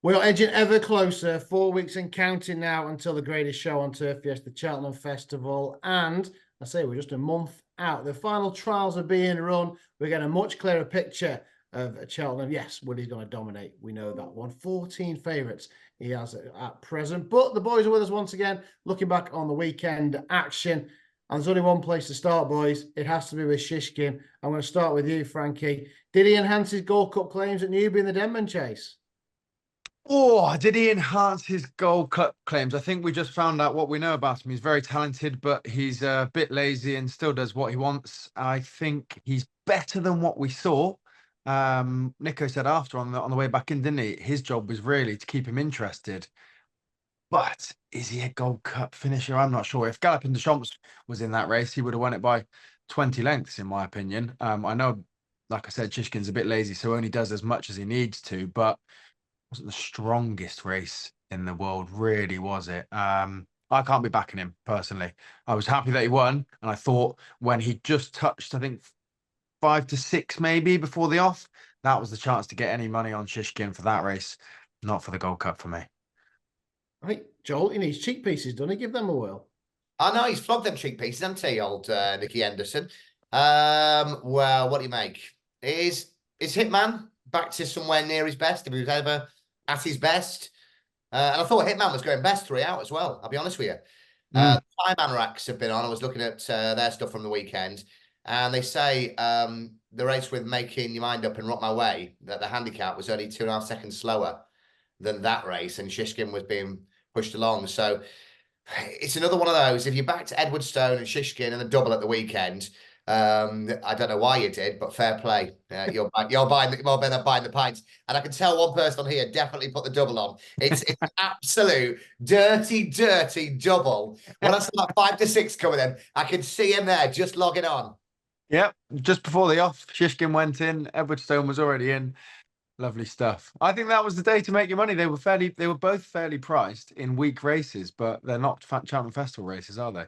We're edging ever closer, 4 weeks and counting now until the greatest show on turf, yes, the Cheltenham Festival. And I say we're just a month out. The final trials are being run. We're getting a much clearer picture of Cheltenham. Yes, Woody's going to dominate. We know that one. 14 favourites he has at present. But the boys are with us once again, looking back on the weekend action. And there's only one place to start, boys. It has to be with Shishkin. I'm going to start with you, Frankie. Did he enhance his Gold Cup claims at Newbury in the Denman Chase? Oh, did he enhance his Gold Cup claims? I think we just found out what we know about him. He's very talented, but he's a bit lazy and still does what he wants. I think he's better than what we saw. Nico said after on the way back in, didn't he? His job was really to keep him interested. But is he a Gold Cup finisher? I'm not sure. If Galloping Deschamps was in that race, he would have won it by 20 lengths, in my opinion. I know, like I said, Shishkin's a bit lazy, so only does as much as he needs to, but wasn't the strongest race in the world, really, was it? I can't be backing him personally. I was happy that he won, and I thought when he just touched, I think 5 to 6 maybe before the off, that was the chance to get any money on Shishkin for that race, not for the Gold Cup for me. I think Joel, he needs cheek pieces, doesn't he? Give them a whirl. I know he's flogged them cheek pieces, hasn't he, old Nicky Henderson? Well, what do you make? Is Hitman back to somewhere near his best? If he was ever at his best? And I thought Hitman was going best 3 out as well, I'll be honest with you. Time Anoraks have been on. I was looking at their stuff from the weekend, and they say the race with Making Your Mind Up and Rock My Way, that the handicap was only 2.5 seconds slower than that race, and Shishkin was being pushed along. So it's another one of those. If you backed Edwardstone and Shishkin and the double at the weekend, I don't know why you did, but fair play. You're buying more than buying the pints. And I can tell one person on here definitely put the double on. It's an absolute dirty double. When I saw that 5 to 6 coming in, I could see him there just logging on. Yep, just before the off, Shishkin went in, Edwardstone was already in. Lovely stuff. I think that was the day to make your money. They were both fairly priced in weak races, but they're not Cheltenham Festival races, are they?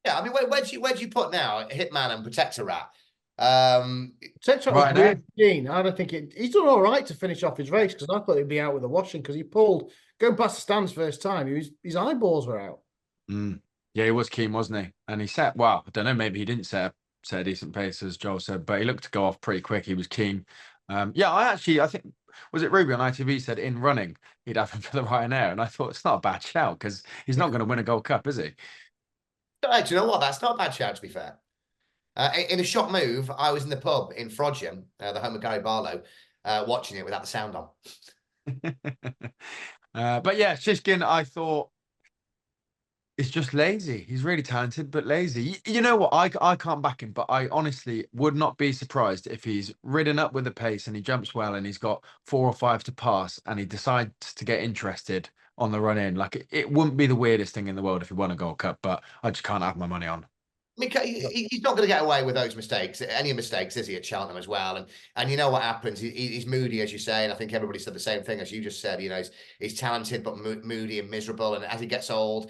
Yeah, I mean, where do you put now Hitman and Protector Rat? Protector Rat was really keen. I don't think he's done all right to finish off his race, because I thought he'd be out with the washing, because he pulled going past the stands first time. His eyeballs were out. Yeah, he was keen, wasn't he? And he set, well, I don't know, maybe he didn't set a decent pace, as Joel said, but he looked to go off pretty quick. He was keen. Yeah, I think, was it Ruby on ITV said in running he'd have him for the Ryanair, and I thought it's not a bad shout, because he's not going to win a Gold Cup, is he? Do you know what? That's not a bad shout, to be fair. In a shot move, I was in the pub in Frodsham, the home of Gary Barlow, watching it without the sound on. But yeah, Shishkin, I thought, is just lazy. He's really talented, but lazy. You know what? I can't back him, but I honestly would not be surprised if he's ridden up with the pace and he jumps well and he's got 4 or 5 to pass and he decides to get interested on the run in. Like, it wouldn't be the weirdest thing in the world if he won a Gold Cup, but I just can't have my money on. I mean, he's not going to get away with those mistakes, any mistakes, is he, at Cheltenham as well? And you know what happens? He's moody, as you say, and I think everybody said the same thing as you just said. You know, he's talented but moody and miserable, and as he gets older,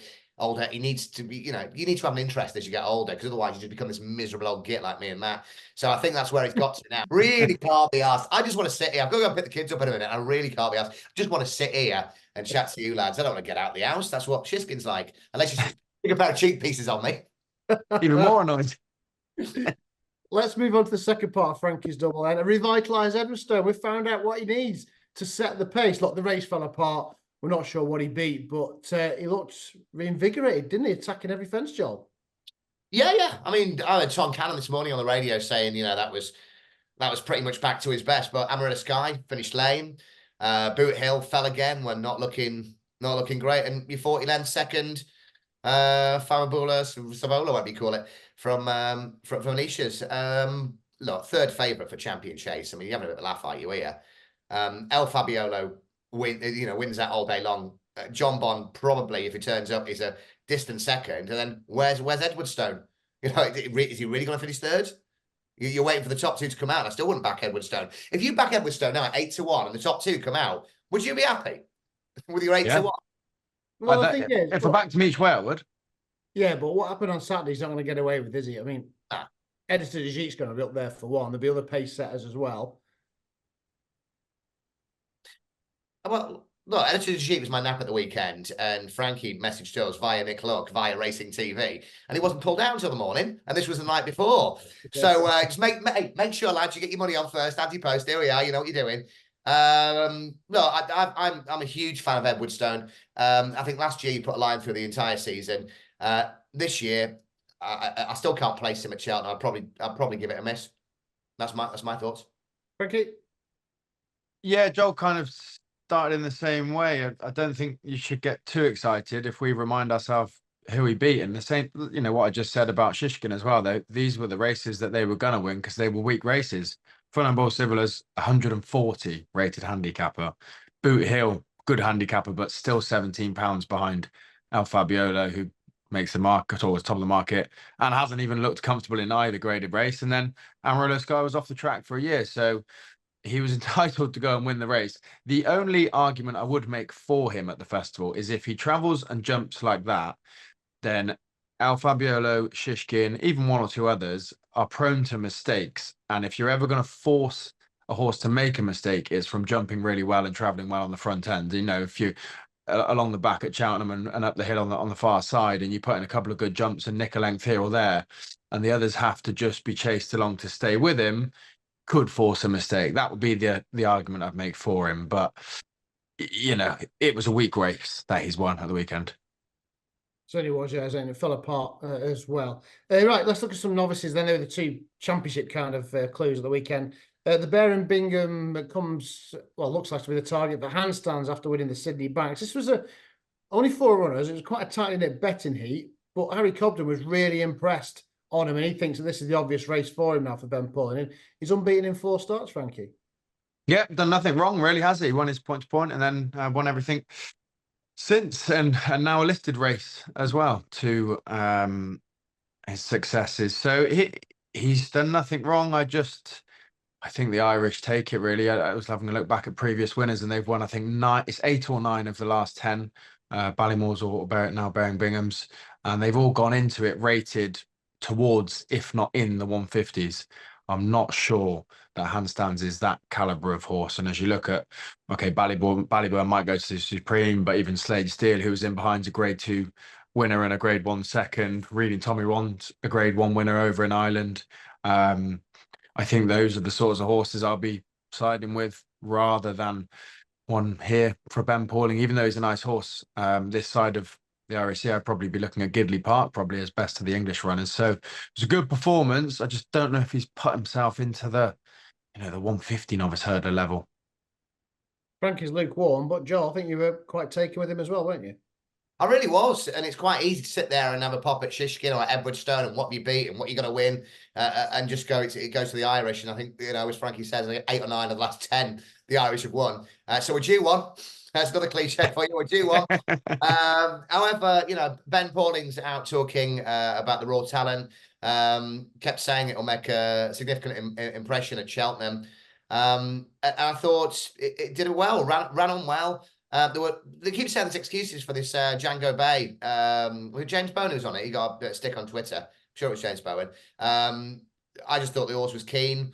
he needs to be, you need to have an interest as you get older, because otherwise you just become this miserable old git like me and Matt. So I think that's where he's got to now. Really can't be asked. I just want to sit here. I've got to go pick the kids up in a minute. I really can't be asked. I just want to sit here and chat to you lads. I don't want to get out of the house. That's what Shishkin's like. Unless you stick a pair of cheek pieces on me. Even more annoyed. Let's move on to the second part of Frankie's double then. A revitalised Edwardstone. We found out what he needs to set the pace. Look, the race fell apart. We're not sure what he beat, but he looked reinvigorated, didn't he? Attacking every fence job. Yeah. I mean, I heard Tom Cannon this morning on the radio saying, that was pretty much back to his best. But Amarilla Sky finished lame. Boot Hill fell again when not looking great. And you thought he length second. Farabula, Savola, what do you call it, from Alicia's. Look, third favourite for Champion Chase. I mean, you're having a bit of a laugh, are you here? El Fabiolo wins that all day long. John Bond probably, if he turns up, is a distant second. And then where's Edwardstone? Is he really going to finish third? You're waiting for the top two to come out. I still wouldn't back Edwardstone. If you back Edwardstone now at 8-1 and the top two come out, would you be happy with your 8-1? Well, the thing is, if we're back to me each way, I would. Yeah, but what happened on Saturday, he's not going to get away with, is he? I mean, Editor de Geek's going to be up there for one. There'll be other pace setters as well. Well, look, Editor in Chief was my nap at the weekend, and Frankie messaged us via Nick Luck, via Racing TV, and he wasn't pulled out until the morning, and this was the night before. So just make sure, lads, you get your money on first. Ante-post, here we are. You know what you're doing. No, I'm a huge fan of Edwardstone. I think last year he put a line through the entire season. This year, I still can't place him at Cheltenham. I'd probably give it a miss. That's my thoughts. Frankie? Yeah, Joel kind of started in the same way. I don't think you should get too excited if we remind ourselves who he beat. And the same, you know, what I just said about Shishkin as well, though, these were the races that they were going to win because they were weak races. Punters Festival is 140 rated handicapper. Boot Hill, good handicapper, but still £17 behind El Fabiolo, who makes the market towards top of the market and hasn't even looked comfortable in either graded race. And then Amarillo Sky was off the track for a year. So he was entitled to go and win the race. The only argument I would make for him at the festival is if he travels and jumps like that, then Al Fabiolo, Shishkin, even one or two others are prone to mistakes. And if you're ever going to force a horse to make a mistake, it's from jumping really well and traveling well on the front end. You know, if you along the back at Cheltenham and up the hill on the far side, and you put in a couple of good jumps and nick a length here or there, and the others have to just be chased along to stay with him, could force a mistake. That would be the argument I'd make for him. But, you know, it was a weak race that he's won at the weekend. Certainly was, yeah, and it fell apart as well. Right, let's look at some novices. Then there were the two championship kind of clues of the weekend. The Bear and Bingham comes, well, looks like to be the target for handstands after winning the Sydney Banks. This was only 4 runners. It was quite a tightly knit betting heat, but Harry Cobden was really impressed on him, and he thinks that this is the obvious race for him now for Ben Pauling. And he's unbeaten in 4 starts, Frankie. Yeah, done nothing wrong, really, has he? He won his point to point and then won everything since, and now a listed race as well to his successes. So he's done nothing wrong. I think the Irish take it, really. I was having a look back at previous winners, and they've won, I think, 8 or 9 of the last 10. Ballymore's or now bearing Bingham's, and they've all gone into it rated towards, if not in, the 150s. I'm not sure that handstands is that caliber of horse. And as you look at, okay, Ballyboy might go to the Supreme, but even Slade Steele, who was in behind's a Grade 2 winner and a Grade 1 second, Reading Tommy Ron's a Grade 1 winner over in Ireland. I think those are the sorts of horses I'll be siding with rather than one here for Ben Pauling, even though he's a nice horse. This side of the RAC, I'd probably be looking at Gidley Park, probably as best of the English runners. So it was a good performance. I just don't know if he's put himself into the 150 novice hurdler level. Frankie's lukewarm, but Joel, I think you were quite taken with him as well, weren't you? I really was, and it's quite easy to sit there and have a pop at Shishkin or Edwardstone and what you beat and what you're going to win, and just go. It goes to the Irish, and I think, as Frankie says, 8 or 9 of the last 10 the Irish have won. So we're due one. That's another cliche for you. We're due one. However, Ben Pauling's out talking about the raw talent. Kept saying it will make a significant impression at Cheltenham. And I thought it did it well. Ran on well. They keep saying there's excuses for this Django Bay. With James Bowen was on it. He got a stick on Twitter. I'm sure it was James Bowen. I just thought the horse was keen.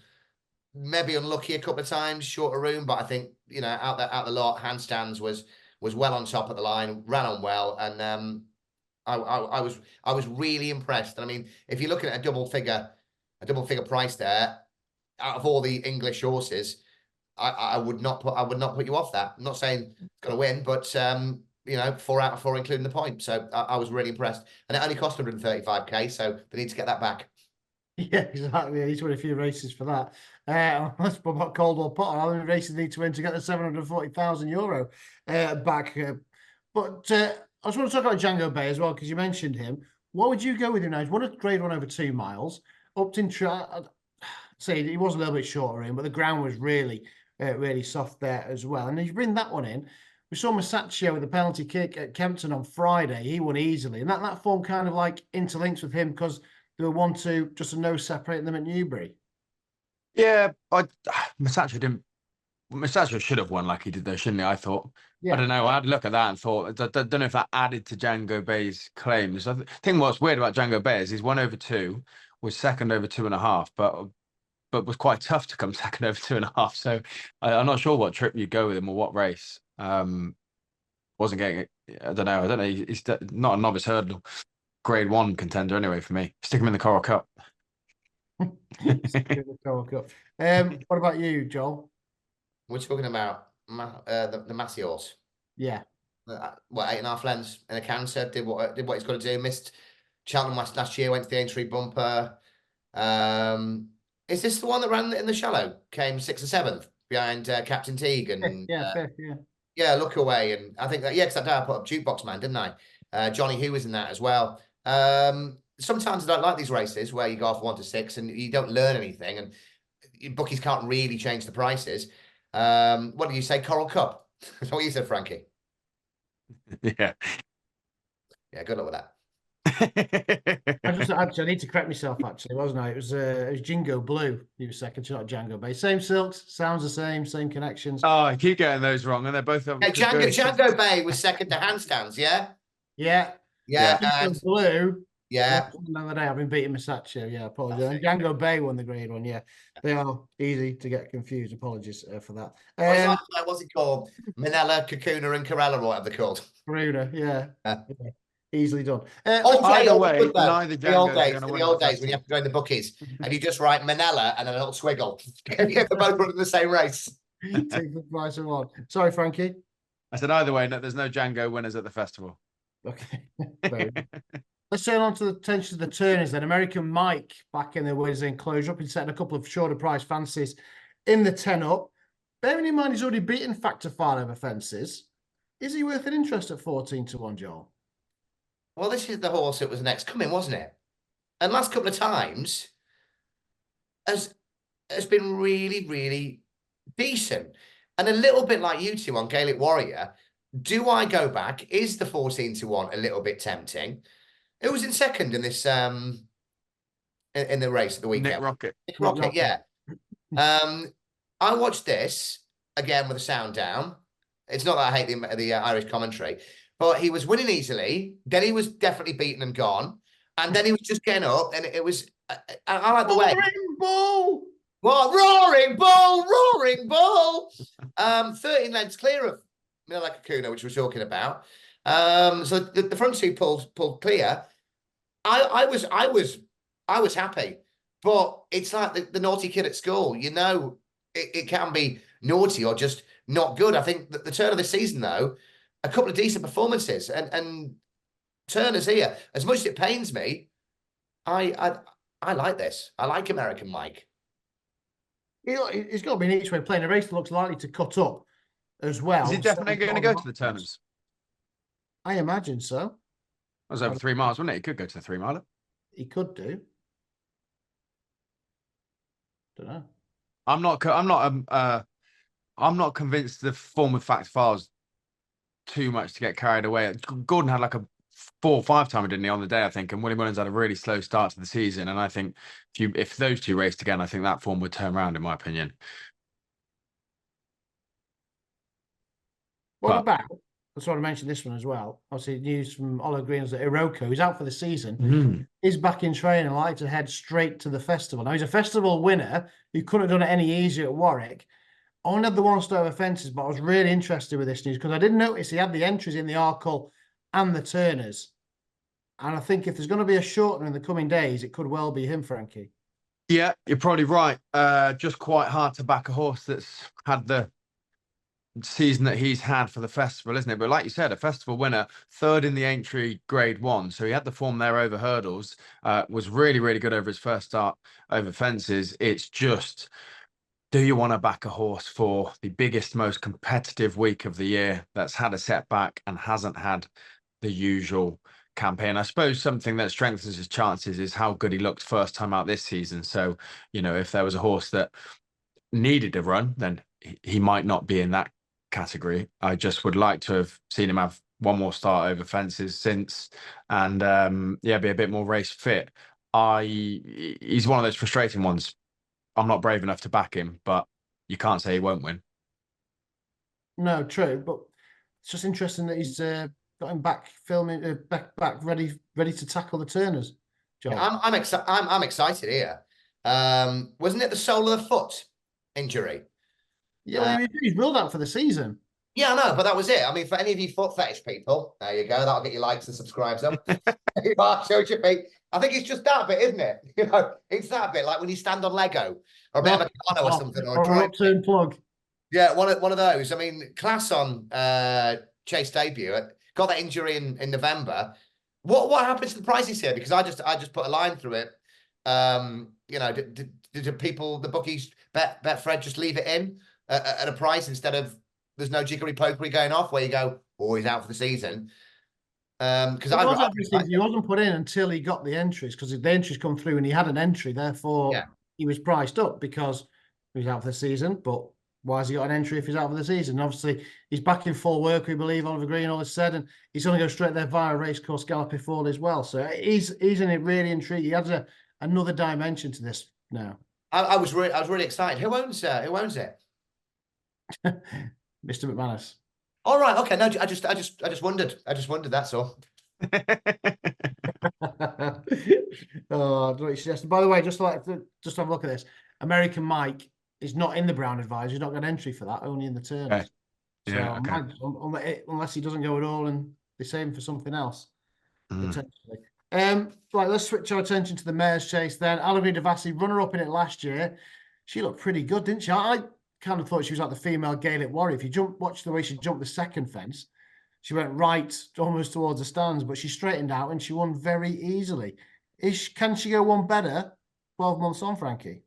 Maybe unlucky a couple of times, shorter room, but I think out the lot, handstands was well on top of the line, ran on well, and I was really impressed. And I mean, if you're looking at a double figure price there, out of all the English horses, I would not put you off that. I'm not saying it's going to win, but 4 out of 4, including the point. So I was really impressed, and it only cost 135k. So they need to get that back. Yeah, exactly. He's won a few races for that. Let's put about Caldwell Potter. How many races need to win to get the €740,000 back? But I just want to talk about Django Bay as well, because you mentioned him. What would you go with him now? He's won a Grade 1 over 2 miles. Upton say he was a little bit shorter in, but the ground was really soft there as well. And if you bring that one in, we saw Masaccio with the penalty kick at Kempton on Friday. He won easily, and that form kind of like interlinks with him because there were 1-2, just a no separating them at Newbury. Yeah, Masaccio should have won like he did there, shouldn't he? I thought. Yeah. I don't know. I had a look at that and thought, I don't know if that added to Django Bay's claims. I think what's weird about Django Bay is he's 1 over 2, was second over 2.5, but was quite tough to come second over 2.5. So I'm not sure what trip you'd go with him or what race. wasn't getting it. I don't know. He's not a novice hurdle, grade 1 contender anyway for me. Stick him in the Coral Cup. What about you, Joel? We're talking about the Massey horse. Yeah. What, 8.5 lengths in a canter, did what he's got to do. Missed Cheltenham last year, went to the entry bumper. Is this the one that ran in the shallow? Came 6th and 7th behind Captain Teague and yeah, look away. And I think that because that day I put up Jukebox Man, didn't I? Johnny Hu was in that as well. Sometimes I don't like these races where you go off 1 to 6 and you don't learn anything, and bookies can't really change the prices. What did you say? Coral Cup? That's what you said, Frankie. Yeah. Yeah, good luck with that. I need to correct myself, actually, wasn't I? It was Jingo Blue. He was second, not Django Bay. Same silks, sounds the same connections. Oh, I keep getting those wrong, and they're both. Yeah, Django Bay was second to handstands, yeah? Yeah. And Blue. yeah. Another day I've been beating Masaccio. Yeah, apologies. And Django Bay won the grade 1. Yeah, they are easy to get confused. Apologies for that. What's it called? Manella, Kakuna, and Corella, or whatever they're called. Karuna, yeah. Easily done. Either way, neither the old days when you have to go in the bookies and you just write Manella and a little swiggle. They're both running the same race. Take the price of one. Sorry, Frankie. I said either way, there's no Django winners at the festival. Okay. Let's turn on to the attention of the turners then. American Mike back in the winners enclosure up and setting a couple of shorter price fancies in the 10 up. Bearing in mind he's already beaten Factor 5 over fences. Is he worth an interest at 14 to 1, Joel? Well, this is the horse that was next coming, wasn't it? And last couple of times has been really, really decent. And a little bit like you two on Gaelic Warrior, do I go back? Is the 14 to 1 a little bit tempting? Who was in second in this in the race at the weekend? Nick Rocket, yeah. I watched this again with the sound down. It's not that I hate the Irish commentary, but he was winning easily. Then he was definitely beaten and gone, and then he was just getting up, and it was. I like the way. Roaring Bull! What? Roaring Bull! Roaring Bull! 13 lengths clear of Manella Kakuna, which we're talking about. So the front two pulled clear. I was happy, but it's like the naughty kid at school. You know, it can be naughty or just not good. I think that the turn of the season, though, a couple of decent performances and Turner's here. As much as it pains me, I like this. I like American Mike. He's got to be an each way playing a race that looks likely to cut up as well. Is he definitely going to go to the Turners? I imagine so. That was over 3 miles, wasn't it? He could go to the 3 miler. He could do. Don't know. I'm not convinced the form of Fact Files too much to get carried away. Gordon had like a 4 or 5 timer, didn't he, on the day, I think, and Willie Mullins had a really slow start to the season. And I think if those two raced again, I think that form would turn around, in my opinion. What about? That's why I mentioned this one as well. Obviously, news from Oliver Green's that Iroko, who's out for the season, is back in training and likely to head straight to the festival. Now, he's a festival winner who couldn't have done it any easier at Warwick. I only had the 1 star over fences, but I was really interested with this news because I didn't notice he had the entries in the Arkle and the Turners. And I think if there's going to be a shortener in the coming days, it could well be him, Frankie. Yeah, you're probably right. Just quite hard to back a horse that's had the season that he's had for the festival, isn't it? But like you said, a festival winner, 3rd in the entry grade 1. So he had the form there over hurdles, was really, really good over his first start over fences. It's just, do you want to back a horse for the biggest, most competitive week of the year that's had a setback and hasn't had the usual campaign? I suppose something that strengthens his chances is how good he looked first time out this season. So, you know, if there was a horse that needed a run, then he might not be in that category. I just would like to have seen him have 1 more start over fences since, and be a bit more race fit. He's one of those frustrating ones. I'm not brave enough to back him, but you can't say he won't win. No, true, but it's just interesting that he's got him back filming, back ready to tackle the Turners. John. Yeah, I'm excited here. Wasn't it the sole of the foot injury? Yeah, he's ruled out for the season. Yeah, I know, but that was it. I mean, for any of you foot fetish people, there you go. That'll get your likes and subscribes up. Shows your feet. I think it's just that bit, isn't it? You know, it's that bit, like when you stand on Lego or a bit of a piano or something, or a Or an drawing. upturn plug. Yeah, one of those. I mean, class on Chase debut. Got that injury in November. What happens to the prices here? Because I just put a line through it. You know, did people, the bookies, Betfred just leave it in at a price instead of, there's no jiggery pokery going off where you go, oh, he's out for the season. Because he wasn't put in until he got the entries, because the entries come through and he had an entry, therefore he was priced up because he was out for the season. But why has he got an entry if he's out for the season? And obviously, he's back in full work, we believe, Oliver Green all has said, and he's going to go straight there via Racecourse Galloping Forward as well. So he's in it really intriguing. He adds another dimension to this now. I was really excited. Who owns it? Mr. McManus. All right, okay. No, I just wondered. That's all. Oh, by the way, just have a look at this. American Mike is not in the Brown Advisor. He's not got an entry for that, only in the turns. Okay. Yeah, so unless he doesn't go at all and they save him for something else, potentially. Right, let's switch our attention to the Mares' Chase then. Allegra Devassi, runner-up in it last year. She looked pretty good, didn't she? I kind of thought she was like the female Gaelic warrior. If you watch the way she jumped the second fence, she went right almost towards the stands, but she straightened out and she won very easily. Can she go one better 12 months on, Frankie?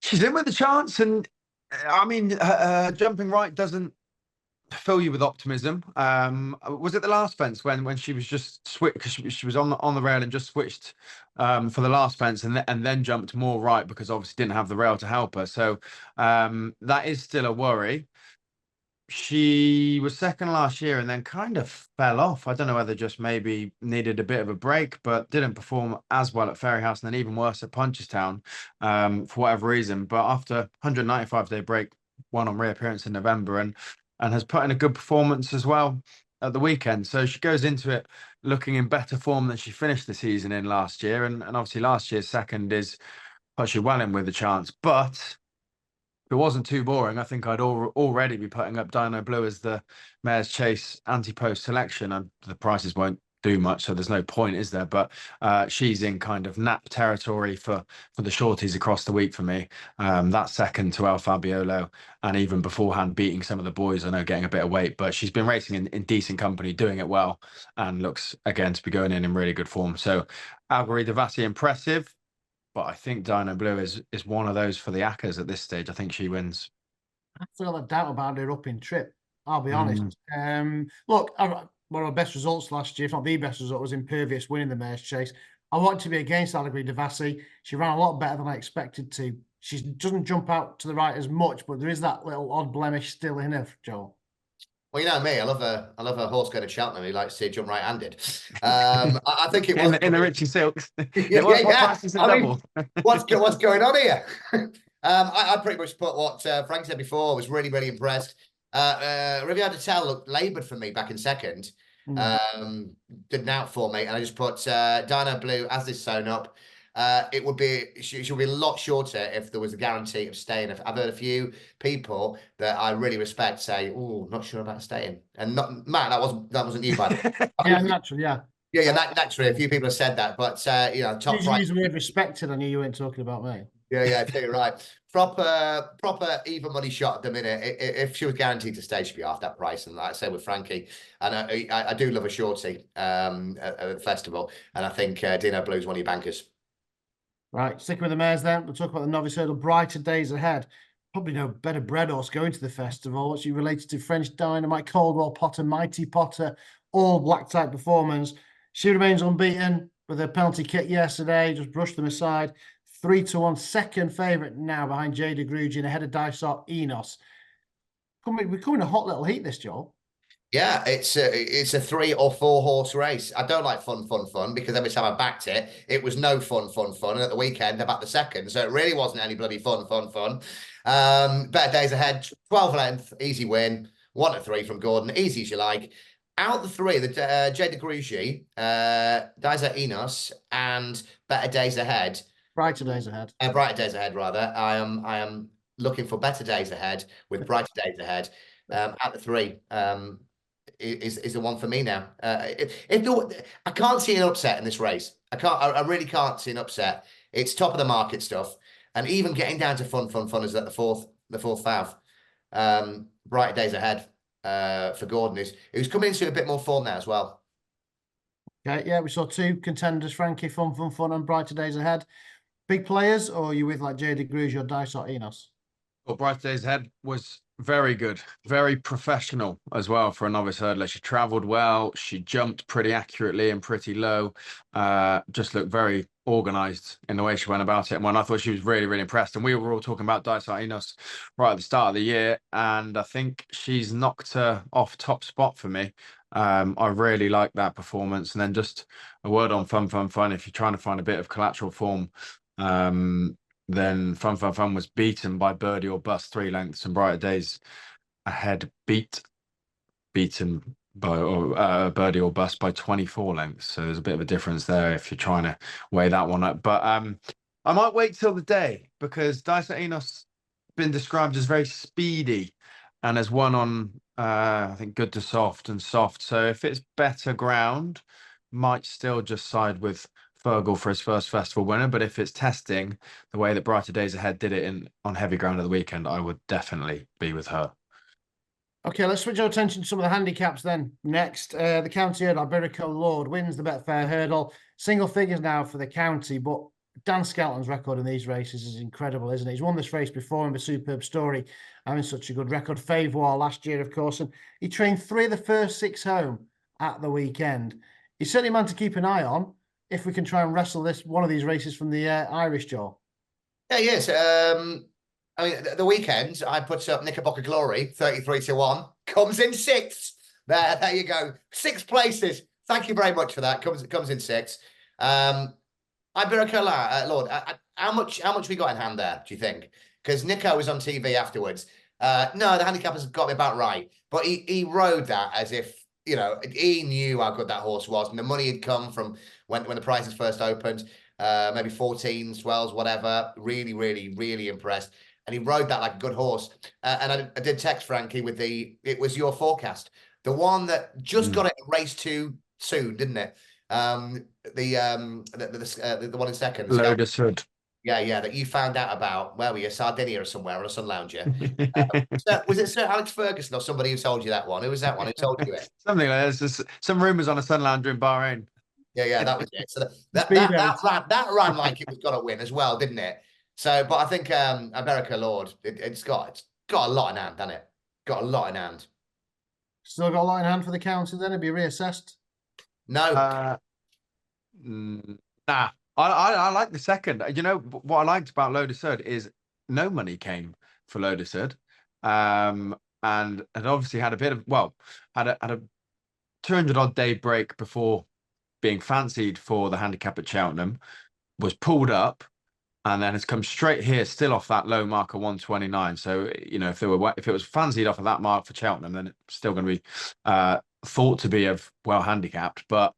She's in with a chance, and I mean, jumping right doesn't fill you with optimism. Was it the last fence when she was just switched, because she was on the rail and just switched for the last fence and then jumped more right because obviously didn't have the rail to help her. So that is still a worry. She was second last year and then kind of fell off. I don't know whether just maybe needed a bit of a break, but didn't perform as well at Fairyhouse and then even worse at Punchestown for whatever reason. But after 195-day break, won on reappearance in November and has put in a good performance as well at the weekend. So she goes into it looking in better form than she finished the season in last year. And obviously last year's second is actually well in with a chance. But if it wasn't too boring, I think I'd already be putting up Dino Blue as the Mares' Chase Ante-post selection. And the prices won't do much, so there's no point, is there? But she's in kind of nap territory for the shorties across the week for me. That second to El Fabiolo, and even beforehand beating some of the boys, I know, getting a bit of weight, but she's been racing in decent company, doing it well, and looks again to be going in really good form. So Allegra Devassi, impressive. But I think Dino Blue is one of those for the Accas at this stage. I think she wins. I feel a doubt about her up in trip. I'll be honest. Look, one of our best results last year, if not the best result, was Impervious winning the Mares' Chase. I want to be against Allegra Devassi. She ran a lot better than I expected to. She doesn't jump out to the right as much, but there is that little odd blemish still in her, Joel. Well, you know me, I love a horse going to Cheltenham who likes to jump right-handed. I think it was in the Richie Silks. Yeah. What's going on here? I pretty much put what Frank said before. I was really, really impressed. Rivière de Tel looked laboured for me back in second. Didn't out for me, and I just put Dino Blue as this sewn up. It would be she'll be a lot shorter if there was a guarantee of staying. I've heard a few people that I really respect say, "Oh, not sure about staying," and not Matt. That wasn't you, by the way. Yeah, naturally, yeah. Yeah, naturally. A few people have said that, but you know, top price. Use the word respected. I knew you weren't talking about me. Yeah, I tell you right. Proper even money shot at the minute. If she was guaranteed to stay, she'd be half that price. And like I say with Frankie, and I do love a shorty at the festival, and I think Dino Blue's one of your bankers. Right, sticking with the mares then, we'll talk about the Novice Hurdle. Brighter days ahead. Probably no better bred horse going to the festival. She related to French Dynamite, Caldwell Potter, Mighty Potter, all black type performance. She remains unbeaten with a penalty kick yesterday, just brushed them aside. 3-1, second favourite now behind Jada Grugy and ahead of Dysart Enos. We're coming a hot little heat, this, Joel. Yeah, it's a 3 or 4 horse race. I don't like fun because every time I backed it, it was no fun. And at the weekend, I backed the second. So it really wasn't any bloody fun. Better days ahead, 12 length, easy win. 1-3 from Gordon, easy as you like. Out the three, the Jada Grugy, Dysart Enos, and Better Days Ahead. Brighter days ahead. Brighter days ahead, rather. I am looking for better days ahead with brighter days ahead, at the 3 is the one for me now. I can't see an upset in this race. I really can't see an upset. It's top of the market stuff, and even getting down to fun is at the fourth fav. Brighter days ahead for Gordon, who's coming into a bit more form now as well. Okay, yeah, we saw 2 contenders, Frankie, fun, and brighter days ahead. Big players, or are you with like J.D. Gruge or Dysart Enos? Well, Bright Days Ahead was very good, very professional as well for a novice hurdler. She travelled well, she jumped pretty accurately and pretty low, just looked very organised in the way she went about it. And when I thought she was really, really impressed. And we were all talking about Dysart Enos right at the start of the year, and I think she's knocked her off top spot for me. I really like that performance. And then just a word on fun. If you're trying to find a bit of collateral form, then Fun was beaten by Birdie or Bust 3 lengths, and Brighter Days Ahead beaten by Birdie or Bust by 24 lengths. So there's a bit of a difference there if you're trying to weigh that one up. But I might wait till the day, because Dysart Enos been described as very speedy and has won on I think good to soft and soft. So if it's better ground, might still just side with Fergal for his first festival winner. But if it's testing the way that Brighter Days Ahead did it on heavy ground at the weekend, I would definitely be with her. Okay, let's switch our attention to some of the handicaps then. Next, the county hurdle, Alberico Lord wins the Betfair Hurdle. Single figures now for the county, but Dan Skelton's record in these races is incredible, isn't it? He's won this race before, and a superb story, having such a good record. Favre last year, of course, and he trained 3 of the first 6 home at the weekend. He's certainly a man to keep an eye on if we can try and wrestle one of these races from the Irish, Joel. Yeah, yes. I mean, the weekend, I put up Knickerbocker Glory, 33-1, comes in 6th. There you go. 6 places. Thank you very much for that. Comes in 6th. Alberico Lord, how much we got in hand there, do you think? Because Nico was on TV afterwards. No, the handicappers got me about right. But he rode that as if, he knew how good that horse was. And the money had come from when the prices first opened, maybe 14s, 12s, whatever. Really, really, really impressed. And he rode that like a good horse. And I did text Frankie with it was your forecast. The one that just got it race 2 soon, didn't it? The one in second. Lotus Hood. Yeah, that you found out about. Where were you? Sardinia or somewhere on a sun lounger. Was it Sir Alex Ferguson or somebody who told you that one? Who was that one who told you it? Something like that. There's some rumours on a sun lounger in Bahrain. Yeah, that was it. So that ran like it was going to win as well, didn't it? So, but I think Alberico Lord, it's got a lot in hand, hasn't it? Got a lot in hand. Still got a lot in hand for the county. Then it'll be reassessed. No. Nah. I like the second. You know what I liked about Lotus Hood is no money came for Lotus Hood, and had obviously had a bit of had a 200 odd day break before being fancied for the handicap at Cheltenham, was pulled up, and then has come straight here, still off that low mark of 129. So if it was fancied off of that mark for Cheltenham, then it's still going to be thought to be well handicapped. But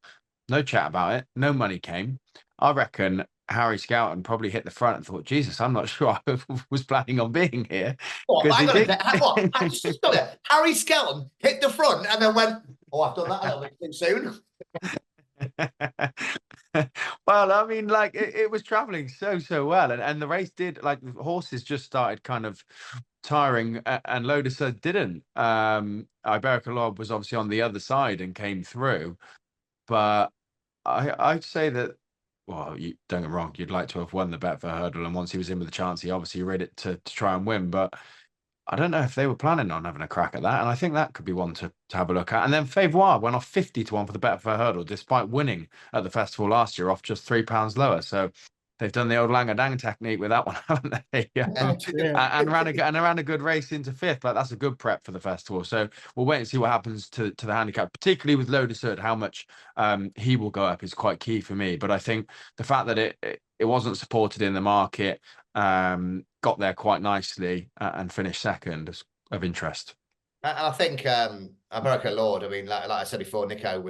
no chat about it. No money came. I reckon Harry Skelton probably hit the front and thought, Jesus, I'm not sure I was planning on being here. Harry Skelton hit the front and then went, I've done that a little bit too soon. Well, I mean, like it was traveling so well, and the race did, like, the horses just started kind of tiring, and Lotus didn't. Alberico Lord was obviously on the other side and came through, but I'd say that, well, don't get me wrong, you'd like to have won the Betfred Hurdle, and once he was in with the chance, he obviously read it to try and win, but I don't know if they were planning on having a crack at that, and I think that could be one to have a look at. And then Favre went off 50-1 for the Betfred Hurdle, despite winning at the festival last year off just £3 lower. So they've done the old Langadang technique with that one, haven't they? And ran a good race into 5th. But that's a good prep for the festival. So we'll wait and see what happens to the handicap, particularly with Lotus Hood. How much he will go up is quite key for me. But I think the fact that it wasn't supported in the market, got there quite nicely, and finished second is of interest. And I think Alberico Lord, I mean, like I said before, Nico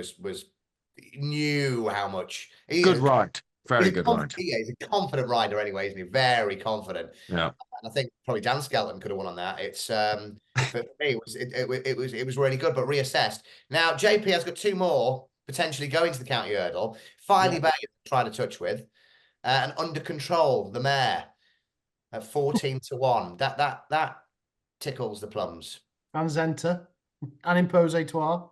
knew how much. Good ride. Very good ride. Yeah, he's a confident rider anyway, isn't he? Very confident. Yeah. And I think probably Dan Skelton could have won on that. It's for me, it was really good, but reassessed. Now JP has got 2 more potentially going to the county hurdle. Finally, Bay trying to touch with, and Under Control, the mare at 14-1. That tickles the plums. And Zenta and Imposatoire.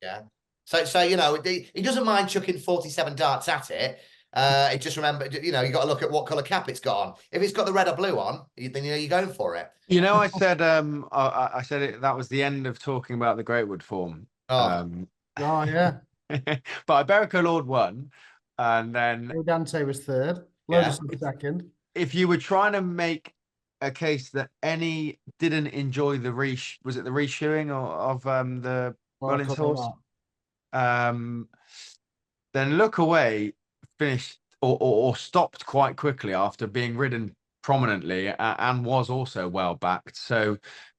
Yeah. So you know, he doesn't mind chucking 47 darts at it. It just remember, you know, you got to look at what colour cap it's got on. If it's got the red or blue on, then you know you're going for it. You know, I said I said it, that was the end of talking about the Greatwood form. Oh, Oh, yeah. But Iberico Lord won, and then Dante was third. Yeah. Lotus was second. if you were trying to make a case that any didn't enjoy the was it the reshoeing of the Mullins horse? Then Look Away finished or stopped quite quickly after being ridden prominently and was also well backed. So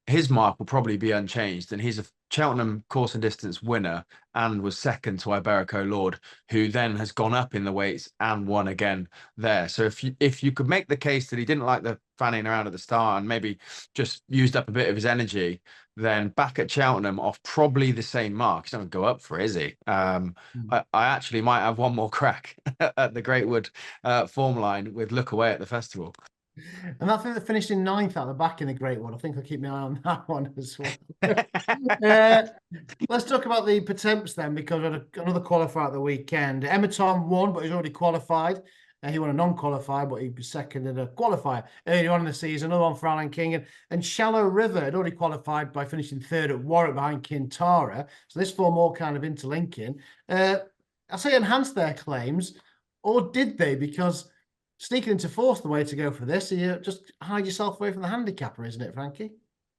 his mark will probably be unchanged, and he's a Cheltenham course and distance winner and was second to Iberico Lord, who then has gone up in the weights and won again there. So if you could make the case that he didn't like the fanning around at the start and maybe just used up a bit of his energy, then back at Cheltenham off probably the same mark. He's not going to go up for it, is he? I actually might have one more crack at the Greatwood form line with Look Away at the festival. And I think they finished in 9th at the back in the Greatwood. I think I'll keep my eye on that one as well. Let's talk about the Pertemps then, because another qualifier at the weekend. Emerton won, but he's already qualified. He won a non-qualifier, but he was second in a qualifier earlier on in the season. Another one for Alan King. And Shallow River had already qualified by finishing third at Warwick behind Kintara. So this form all kind of interlinking. I say enhanced their claims, or did they? Because sneaking into fourth the way to go for this. You just hide yourself away from the handicapper, isn't it, Frankie?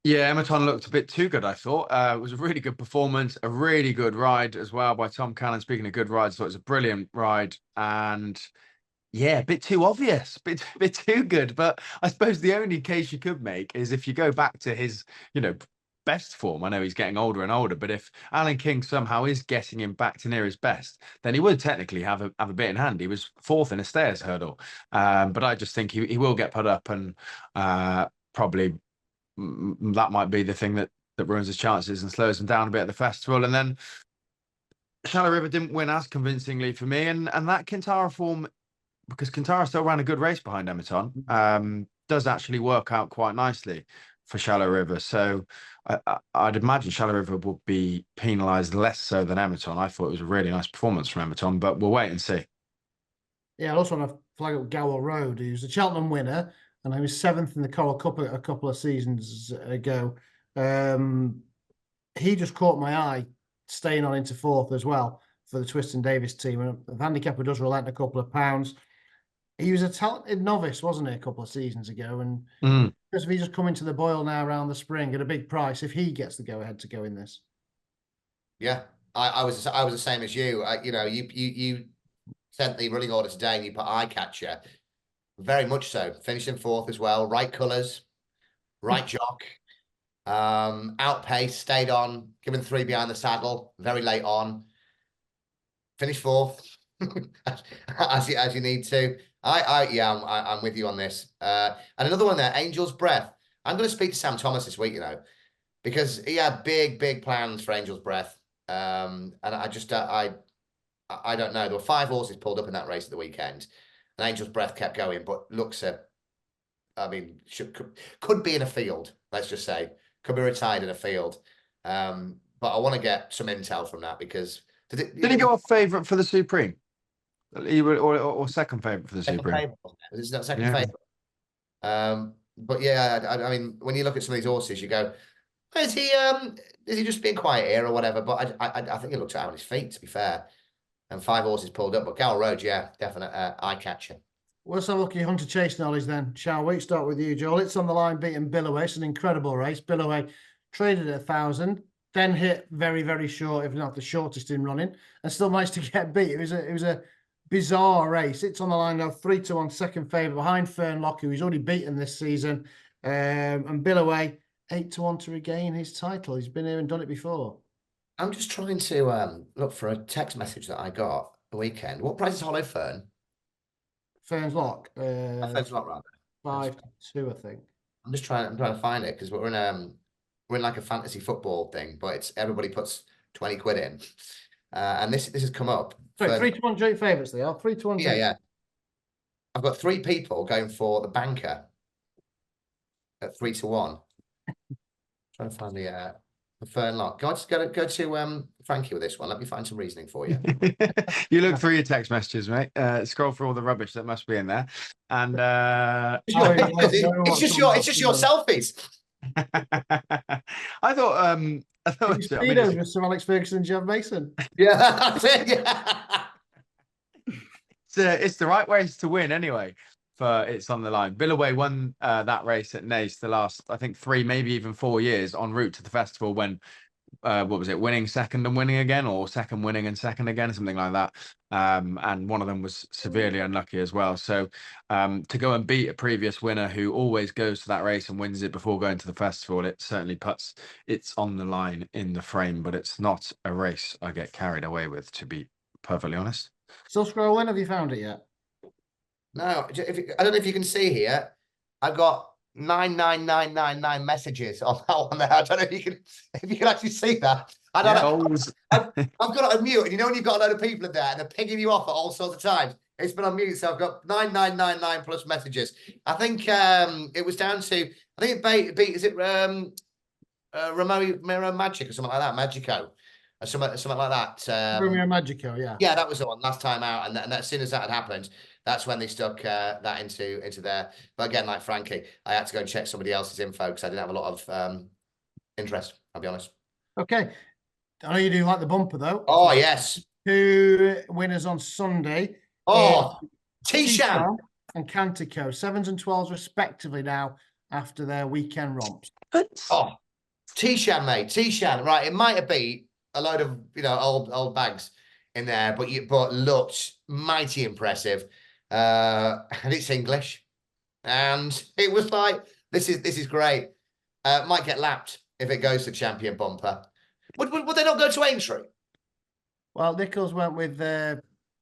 Yeah, Emerton looked a bit too good, I thought. It was a really good performance, a really good ride as well by Tom Cannon. Speaking of good rides, so it was a brilliant ride. And yeah, a bit too obvious, bit too good. But I suppose the only case you could make is if you go back to his, best form. I know he's getting older and older, but if Alan King somehow is getting him back to near his best, then he would technically have a bit in hand. He was fourth in a stayers hurdle, but I just think he will get put up, and probably that might be the thing that ruins his chances and slows him down a bit at the festival. And then Shallow River didn't win as convincingly for me, and that Kintara form, because Kintara still ran a good race behind Emerton, does actually work out quite nicely for Shallow River. So I'd imagine Shallow River will be penalised less so than Emerton. I thought it was a really nice performance from Emerton, but we'll wait and see. Yeah, I also want to flag up Gower Road, who's the Cheltenham winner, and he was 7th in the Coral Cup a couple of seasons ago. He just caught my eye, staying on into fourth as well for the Twiston Davis team. And the handicapper does relent a couple of pounds. He was a talented novice, wasn't he, a couple of seasons ago? And because if he just come into the boil now around the spring at a big price, if he gets the go ahead to go in this. Yeah, I was the same as you. You sent the running order today and you put eye catcher. Very much so. Finished in fourth as well. Right colours, right jock. Outpaced, stayed on, given 3 behind the saddle, very late on. Finished fourth, as you need to. I'm with you on this. And another one there, Angel's Breath. I'm going to speak to Sam Thomas this week, because he had big plans for Angel's Breath. And I just I don't know. There were 5 horses pulled up in that race at the weekend, and Angel's Breath kept going, but could be in a field. Let's just say could be retired in a field. But I want to get some intel from that, because did he go off favourite for the Supreme? Or second favourite for the Supreme? It's not second favourite. But yeah, I mean, when you look at some of these horses, you go, is he just being quiet here or whatever? But I think he looked out on his feet, to be fair. And 5 horses pulled up, but Gower Road, yeah, definite eye catcher. Well, let's have a look at your Hunter Chase knowledge then, shall we? Start with you, Joel. It's on the line beating Billoway. It's an incredible race. Billoway traded at 1,000, then hit very, very short, if not the shortest in running, and still managed to get beat. It was a bizarre race. It's on the line now, 3-1 second favourite behind Fernlock, who he's already beaten this season. And Billoway, 8-1 to regain his title. He's been here and done it before. I'm just trying to look for a text message that I got the weekend. What price is Hollow Fern? Ferns Lock. Thanks a lot, rather. 5-2, I think. I'm trying to find it because we're in like a fantasy football thing, but it's everybody puts 20 quid in. And this has come up. Sorry, 3-1 joint favourites they are. 3-1 Yeah, yeah. I've got 3 people going for the banker at 3-1. Trying to find the Fern Lock. Go to Frankie with this one. Let me find some reasoning for you. You look through your text messages, mate. Scroll through all the rubbish that must be in there, and it's just your selfies. I thought Speedos with Sir Alex Ferguson and Jeff Mason. Yeah, that's it. Yeah. It's the right race to win anyway. For It's on the Line. Billaway won that race at Naas the last, I think, 3, maybe even 4 years en route to the festival when, what was it, winning second and winning again, or second winning and second again, something like that. And one of them was severely unlucky as well. So to go and beat a previous winner who always goes to that race and wins it before going to the festival, it certainly puts It's on the Line in the frame, but it's not a race I get carried away with, to be perfectly honest. Still scrolling. Have you found it yet? No, I don't know if you can see here. I've got 99999 messages on that one there. I don't know if you can actually see that. I don't know. I've got it on mute, and you know when you've got a load of people in there and they're pinging you off at all sorts of times. It's been on mute, so I've got 9999 plus messages. I think it was down to it beat is it Romeo Magic or something like that, Magico. Or something like that. Romeo Magico, yeah. Yeah, that was the one last time out, and as soon as that had happened, that's when they stuck that into there. But again, like Frankie, I had to go and check somebody else's info because I didn't have a lot of interest, I'll be honest. Okay. I know you do like the bumper, though. Oh, yes. 2 winners on Sunday. Oh, T-Shan and Cantico, 7s and 12s respectively now after their weekend romps. Oh, T-Shan, mate. T-Shan, right. It might have been a load of, old bags in there, but looked mighty impressive. And it's English. And it was like, this is great. Might get lapped if it goes to champion bumper. Would they not go to Aintree? Well, Nichols went with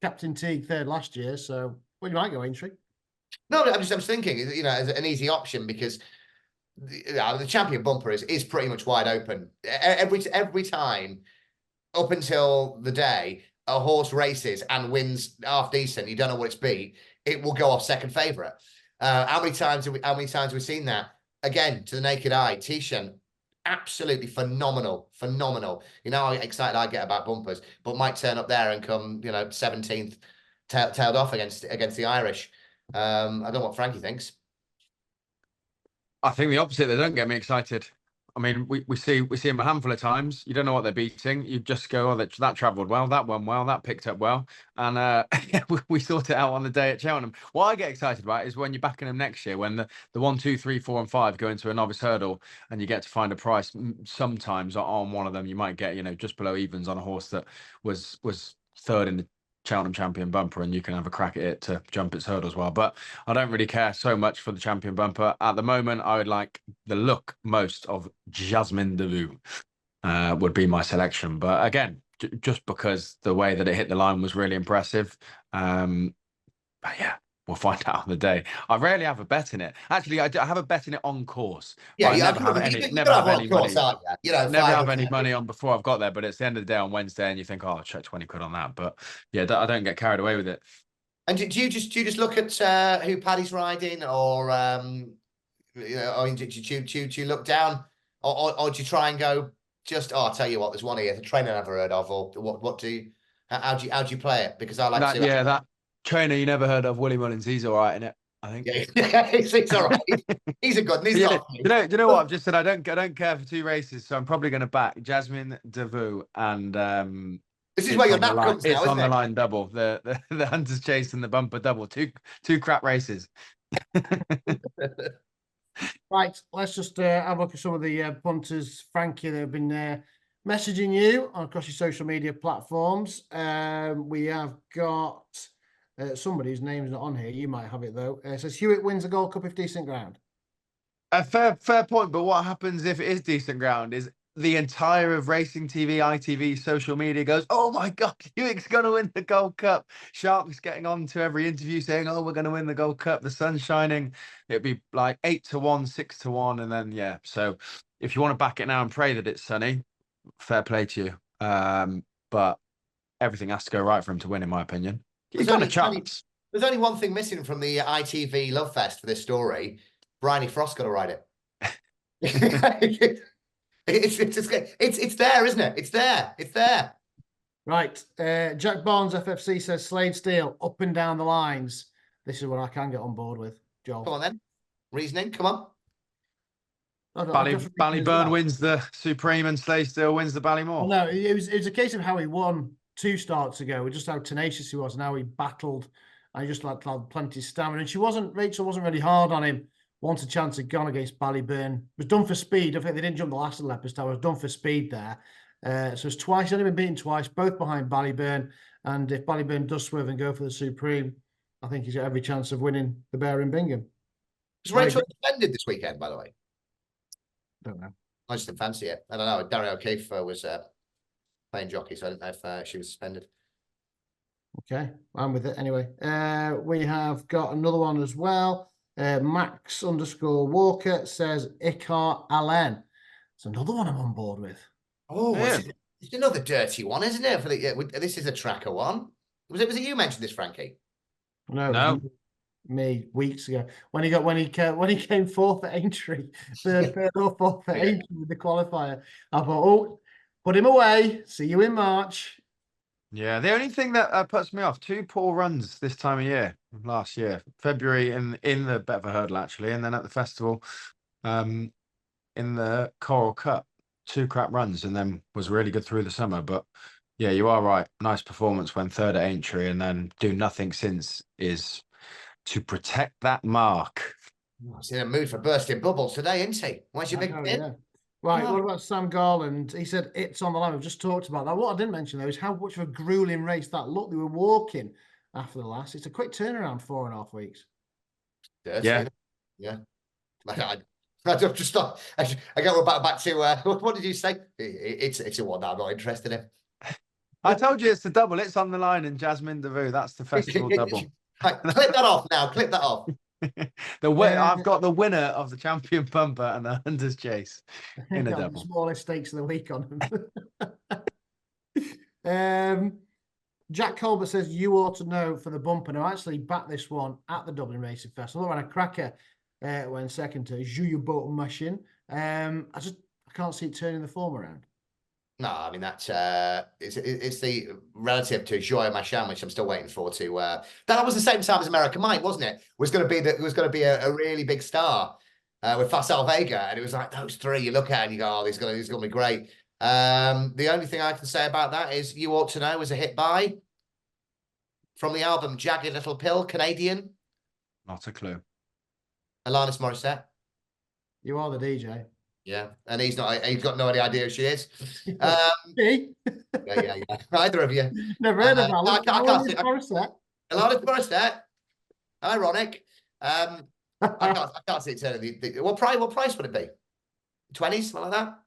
Captain Teague third last year, so you might go Aintree. No, I'm just thinking, as an easy option because the champion bumper is pretty much wide open. Every time up until the day a horse races and wins half decent, you don't know what it's beat, it will go off second favourite. How many times have we seen that? Again, to the naked eye, T-Shan, absolutely phenomenal. You know how excited I get about bumpers, but might turn up there and come, 17th, tailed off against the Irish. I don't know what Frankie thinks. I think the opposite. They don't get me excited. I mean, we see them a handful of times. You don't know what they're beating. You just go, oh, that travelled well, that won well, that picked up well. And we sort it out on the day at Cheltenham. What I get excited about is when you're backing them next year, when the 1, 2, 3, 4, and 5 go into a novice hurdle and you get to find a price sometimes on one of them. You might get, just below evens on a horse that was third in the Cheltenham champion bumper, and you can have a crack at it to jump its hurdle as well. But I don't really care so much for the champion bumper at the moment. I would like the look most of Jasmine Devou would be my selection, but again, just because the way that it hit the line was really impressive. But yeah, we'll find out on the day. I rarely have a bet in it. Actually, I have a bet in it on course. Yeah, I never have any money. Never have any money on before I've got there. But it's the end of the day on Wednesday, and you think, oh, I'll chuck 20 quid on that. But yeah, I don't get carried away with it. And do you just look at who Paddy's riding, or do you look down, or do you try and go just? Oh, I'll tell you what, there's one here, the trainer I never heard of, or how do you play it? Because I like that trainer you never heard of, Willie Mullins, he's all right in it, I think. Yeah, he's all right. He's a good. He's not. Do you know what I've just said? I don't care for 2 races, so I'm probably going to back Jasmine Devou and this is where your nap comes now, It's isn't on it? the Line double, the Hunters Chase and the bumper double, two crap races. Right, let's just have a look at some of the punters, Frankie, that have been messaging you across your social media platforms. We have got somebody's name's not on here. You might have it though. It says Hewitt wins the Gold Cup if decent ground. A fair point, but what happens if it is decent ground is the entire of racing TV, ITV, social media goes, oh my God, Hewitt's going to win the Gold Cup. Shark's getting on to every interview saying, oh, we're going to win the Gold Cup. The sun's shining. It'd be like 8-1, 6-1. And then, yeah. So if you want to back it now and pray that it's sunny, fair play to you. But everything has to go right for him to win, in my opinion. He's got a chance. There's only one thing missing from the ITV Love Fest for this story. Bryony Frost got to ride it. It's there, isn't it? It's there. It's there. Right. Jack Barnes, FFC, says Slade Steele up and down the lines. This is what I can get on board with, Joel. Come on then. Reasoning. Come on. Ballyburn wins the Supreme and Slade Steele wins the Ballymore. Well, no, it was a case of how he won 2 starts ago, just how tenacious he was and how he battled. And he just had plenty of stamina. And Rachel wasn't really hard on him once a chance had gone against Ballyburn. It was done for speed. I think they didn't jump the last of the Leopard's Tower. It was done for speed there. So it's twice, only been beaten twice, both behind Ballyburn. And if Ballyburn does swerve and go for the Supreme, I think he's got every chance of winning the Bear in Bingham. Was Rachel suspended this weekend, by the way? Don't know. I just didn't fancy it. I don't know. Darren O'Keefe was playing jockey, so I didn't know if she was suspended. Okay, I'm with it anyway. We have got another one as well. Max_Walker says Icar Allen. It's another one I'm on board with. Oh, yeah. It's another dirty one, isn't it? For this is a tracker one. Was it you mentioned this, Frankie? No. Me weeks ago when he came fourth at Aintree, third or fourth at Aintree with the qualifier. I thought, oh, put him away. See you in March. Yeah, the only thing that puts me off, 2 poor runs this time of year, last year, February in the Betfred Hurdle actually, and then at the festival, in the Coral Cup, 2 crap runs, and then was really good through the summer. But yeah, you are right. Nice performance when third at Aintree, and then do nothing since is to protect that mark. He's in a mood for bursting bubbles today, isn't he? Where's your big pin? Yeah. Right, what about Sam Garland? He said it's on the line. We've just talked about that. What I didn't mention, though, is how much of a grueling race that looked. They were walking after the last. It's a quick turnaround, 4.5 weeks. Yeah. I just thought, I go back to, what did you say? It's a one that I'm not interested in. I told you it's the double. It's on the line in Jasmine Devaux. That's the festival double. Right, clip that off now. Clip that off. I've got the winner of the champion bumper and the Hunters Chase in a double. The smallest stakes of the week on them. Jack Colbert says you ought to know for the bumper. Now, I actually backed this one at the Dublin Racing Festival. When a cracker went second to Julia Boat Machine. I can't see it turning the form around. No, I mean that's it's the relative to Joya Machin, which I'm still waiting for to. That was the same time as American Mike, wasn't it? Was going to be a really big star with Facile Vega, and it was like those 3 you look at and you go, oh, these going to be great. The only thing I can say about that is You Ought to Know was a hit by from the album Jagged Little Pill, Canadian. Not a clue. Alanis Morissette. You are the DJ. Yeah, and he's got no idea who she is. Me? Yeah. Either of you. Never heard of Alanis. I can't see Alanis Morissette. Ironic. I can't see it turning. What price would it be? 20s, something like that?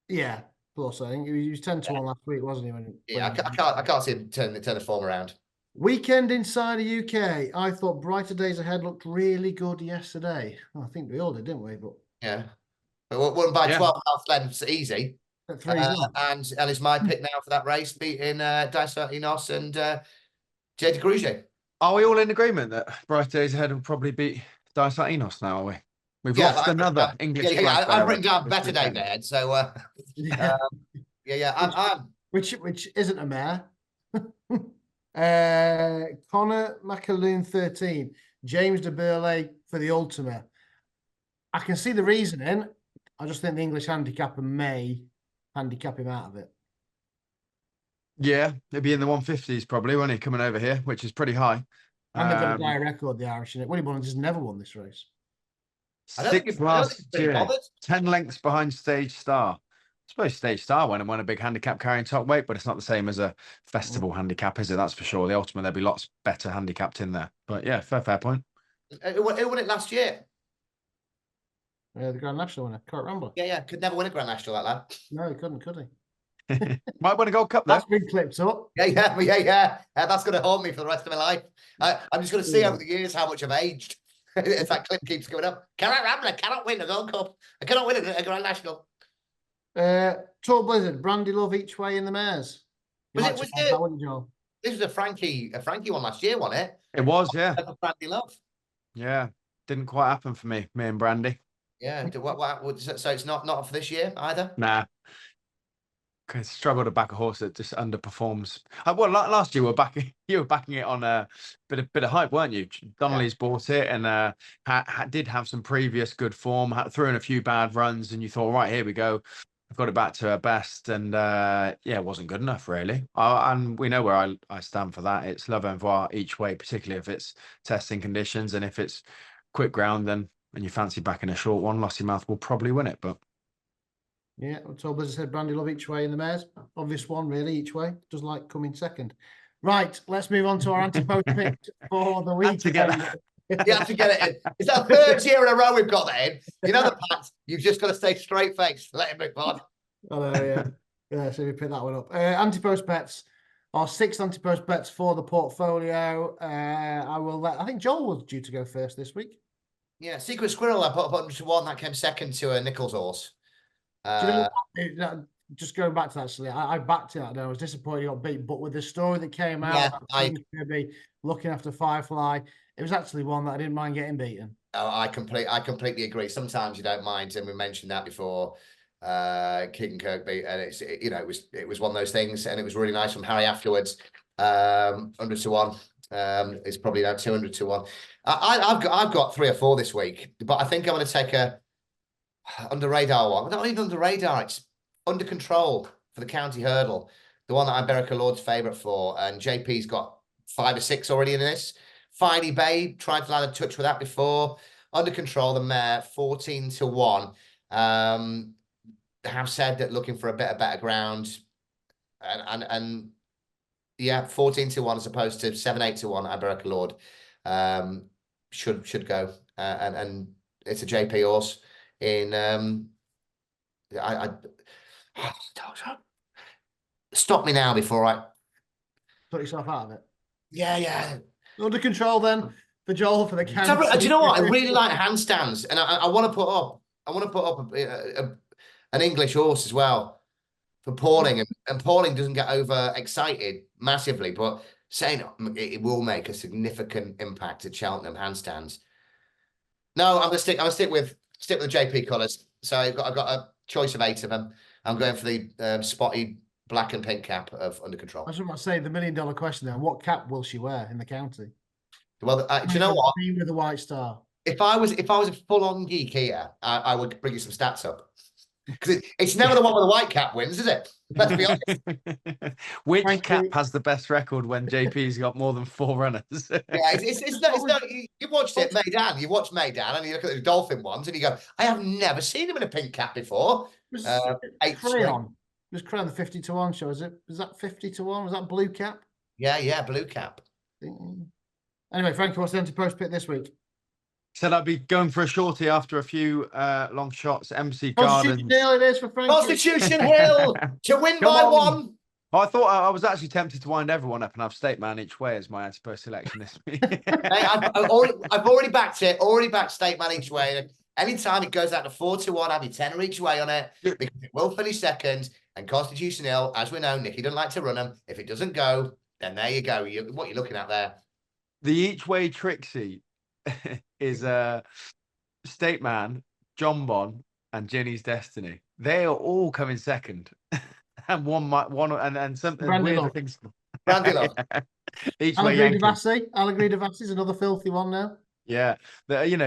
Yeah, plus I think he was 10-1 last week, wasn't he? I can't see him turn the form around. Weekend Insider UK. I thought Brighter Days Ahead looked really good yesterday. I think we all did, didn't we? But yeah. But won by 12.5 lengths easy. And it's my pick now for that race, beating Dysart Enos and Jade Grugier. Are we all in agreement that Bright Days Ahead will probably beat Dysart Enos now, are we? We've lost another English. I've written down Better Day Ahead, so I'm which isn't a mare. Connor McAloon 13, James de Burley for the Ultima. I can see the reasoning. I just think the English handicapper may handicap him out of it. Yeah, he'll be in the 150s probably, won't he, coming over here, which is pretty high. And they've got a dire record, the Irish, in it. Willie Bonner just never won this race. 6th last year, 10 lengths behind Stage Star. I suppose Stage Star went and won a big handicap carrying top weight, but it's not the same as a festival handicap, is it? That's for sure. The Ultimate, there'll be lots better handicapped in there. But yeah, fair point. Who won it last year? The Grand National winner, Court Rambler. Yeah, could never win a Grand National like that. No, he couldn't, could he? Might win a Gold Cup though. That's been clipped up. Yeah. That's going to haunt me for the rest of my life. I'm just going to see over the years how much I've aged. If that clip keeps going up. Court Rambler cannot win a Gold Cup. I cannot win a Grand National. Tour Blizzard, Brandy Love each way in the mares. That, Joel? This was a Frankie one last year, wasn't it? It was, yeah. Brandy Love. Yeah, didn't quite happen for me and Brandy. Yeah, so it's not for this year either? Nah. Struggle to back a horse that just underperforms. Well, last year you were backing it on a bit of hype, weren't you? Donnelly's bought it and did have some previous good form, threw in a few bad runs, and you thought, right, here we go. I've got it back to her best, and it wasn't good enough, really. And we know where I stand for that. It's love envoi each way, particularly if it's testing conditions, and if it's quick ground, then and you fancy backing a short one, Lossy Mouth will probably win it, but. Yeah, Tour Blizzard said Brandy Love each way in the mares. Obvious one, really, each way. Does like coming second. Right, let's move on to our Ante-post pick for the week. You have to get it in. It's our third year in a row we've got that in. You know the pact. You've just got to stay straight faced. Let him move on. Oh, yeah. Yeah, so we pick that one up. Ante-post bets. Our 6 Ante-post bets for the portfolio. I think Joel was due to go first this week. Yeah, Secret Squirrel, I put up 100-1. That came second to a Nichols horse. Do you know, just going back to that, actually, I backed it. I was disappointed he got beat, but with the story that came out, going to be looking after Firefly, it was actually one that I didn't mind getting beaten. Oh, I completely agree. Sometimes you don't mind, and we mentioned that before. Keegan Kirkby, and it was one of those things, and it was really nice from Harry afterwards. 100-1. It's probably now 200-1. I've got 3 or 4 this week, but I think I'm going to take a under radar one. Not even under radar, it's under control for the county hurdle. The one that I'm Berwick Lord's favourite for, and JP's got 5 or 6 already in this. Finey Babe, tried to land a touch with that before. Under control, the mare, 14-1. Have said that looking for a bit of better ground, and yeah, 14-1 as opposed to 7-8-1 at Berwick Lord. Should go, and it's a JP horse. Stop me now before I put yourself out of it. Yeah. Under control then for Joel for the county. Do you know what? I really like handstands, and I want to put up an English horse as well for Pauling, and Pauling doesn't get over excited massively, but saying it will make a significant impact at Cheltenham handstands. No, I'm gonna stick with the JP colours. So I've got a choice of 8 of them. I'm going for the spotty black and pink cap of Under Control. I was going to say the $1 million question then. What cap will she wear in the county? Well, do you know what? With a white star. If I was a full-on geek here, I would bring you some stats up. Because it's never the one with the white cap wins, is it? Let's be honest. Which cap has the best record when JP's got more than 4 runners? Yeah, it's not. You've watched it, Maidan. You watch Maidan, and you look at the Dolphin ones, and you go, "I have never seen him in a pink cap before." It was Crayon. It was Crayon, the 50-1 show. Was that 50-1? Was that blue cap? Yeah, blue cap. Anyway, Frankie, what's the Ante-post pick this week? Said I'd be going for a shorty after a few long shots. Embassy Gardens. Constitution Hill it is for Frankie. Constitution Hill to win by 1. I thought I was actually tempted to wind everyone up and have State Man each way as my Ante-post selection this week. Hey, I've already backed it. Already backed State Man each way. Anytime it goes out to 4-1, I'll be 10 each way on it because it will finish second. And Constitution Hill, as we know, Nicky doesn't like to run them. If it doesn't go, then there you go. What you're looking at there. The each way Trixie is State Man, John Bon, and Jenny's Destiny. They are all coming second, and one and something weird things. Brandy Love. Each way Allegory Devassi is another filthy one now. Yeah,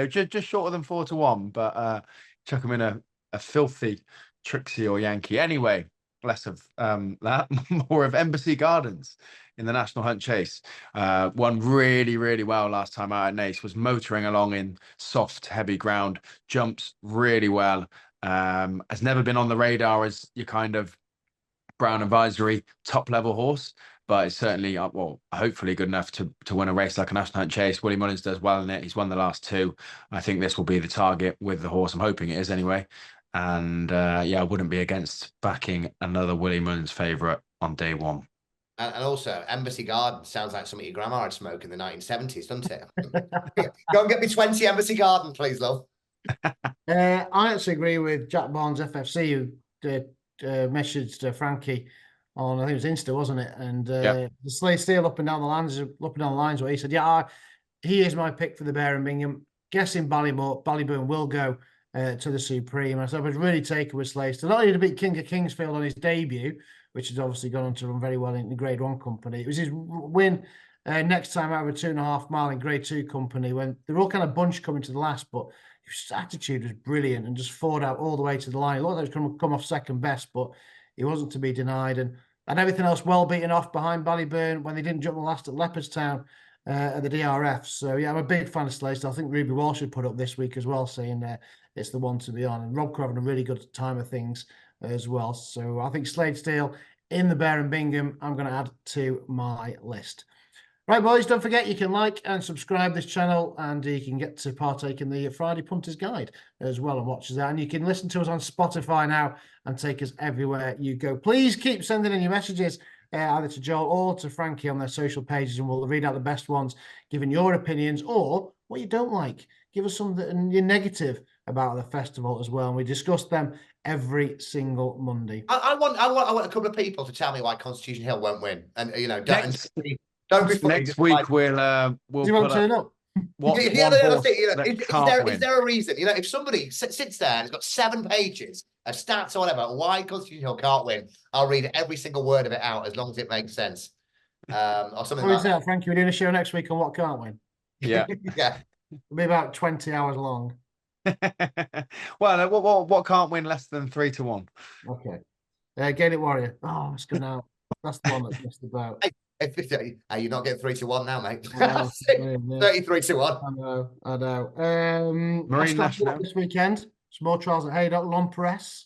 just shorter than 4-1, but chuck them in a filthy Trixie or Yankee. Anyway, less of that, more of Embassy Gardens in the National Hunt Chase. Won really, really well last time out at Nace, was motoring along in soft, heavy ground, jumps really well. Has never been on the radar as your kind of Brown Advisory top level horse, but it's certainly well, hopefully good enough to win a race like a National Hunt Chase. Willie Mullins does well in it. He's won the last 2. I think this will be the target with the horse. I'm hoping it is anyway. And yeah, I wouldn't be against backing another Willie Mullins favourite on day 1. And also, Embassy Garden sounds like something your grandma had smoked in the 1970s, doesn't it? Go and get me 20 Embassy Garden, please, love. I actually agree with Jack Barnes FFC, who messaged Frankie on, I think it was Insta, wasn't it? And the Slade Steele up and down the lines, where he said, he is my pick for the Bear and Bingham. Guessing Ballyburn will go to the Supreme. And so I was really taken with Slade Steele. Not only to beat King of Kingsfield on his debut, which has obviously gone on to run very well in the Grade 1 company. It was his win next time out of a 2.5 mile in Grade 2 company, when they're all kind of bunched coming to the last, but his attitude was brilliant and just fought out all the way to the line. It looked like he was going to come off second best, but he wasn't to be denied. And everything else well beaten off behind Ballyburn when they didn't jump the last at Leopardstown at the DRF. So, yeah, I'm a big fan of Slade. I think Ruby Walsh should put up this week as well, saying it's the one to be on. And Rob having a really good time of things as well. So I think Slade Steele in the Bear and Bingham, I'm going to add to my list. Right, boys, don't forget you can like and subscribe this channel, and you can get to partake in the Friday Punters Guide as well and watch us out. And you can listen to us on Spotify now and take us everywhere you go. Please keep sending in your messages either to Joel or to Frankie on their social pages, and we'll read out the best ones, giving your opinions or what you don't like. Give us something you're negative about the festival as well, and we discuss them every single Monday. I want a couple of people to tell me why Constitution Hill won't win, and don't be next week we'll you won't turn up. Is there a reason? If somebody sits there and it's got 7 pages of stats or whatever, why Constitution Hill can't win, I'll read every single word of it out as long as it makes sense. Or something like that. Frankie, we're doing a show next week on what can't win. Yeah. Yeah. It'll be about 20 hours long. Well, what can't win less than 3 to 1? Okay. Get it, Warrior. Oh, it's good now. That's the one that's missed about. Hey, you're not getting 3 to 1 now, mate. 33 to 1. I know. Marine National this weekend. Some more trials at Haydock, Lompress.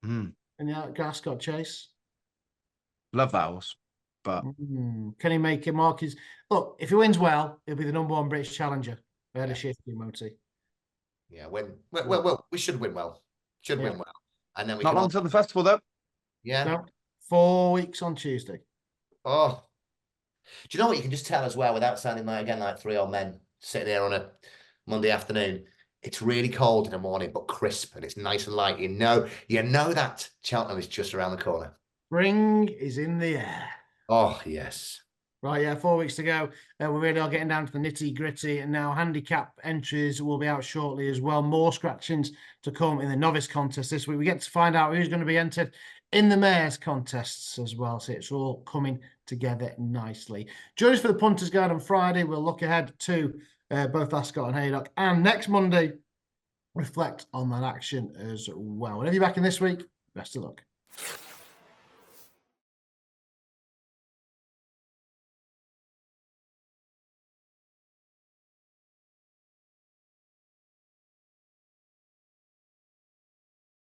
And Ascot Chase. Love that horse. But can he make it? Look, if he wins well, he'll be the #1 British challenger. We had a Shishkin, won't he? Yeah, well, we should win well. Win well. And then we not long till the festival, though. Yeah. No, 4 weeks on Tuesday. Oh. Do you know what? You can just tell as well, without sounding like 3 old men sitting here on a Monday afternoon. It's really cold in the morning, but crisp, and it's nice and light. You know that Cheltenham is just around the corner. Spring is in the air. Oh, yes. Right, yeah, 4 weeks to go. We really are getting down to the nitty-gritty, and now handicap entries will be out shortly as well. More scratchings to come in the novice contest this week. We get to find out who's going to be entered in the mares contests as well, so it's all coming together nicely. Join us for the Punters Guide on Friday. We'll look ahead to both Ascot and Haydock, and next Monday, reflect on that action as well. Whenever you're back in this week, best of luck.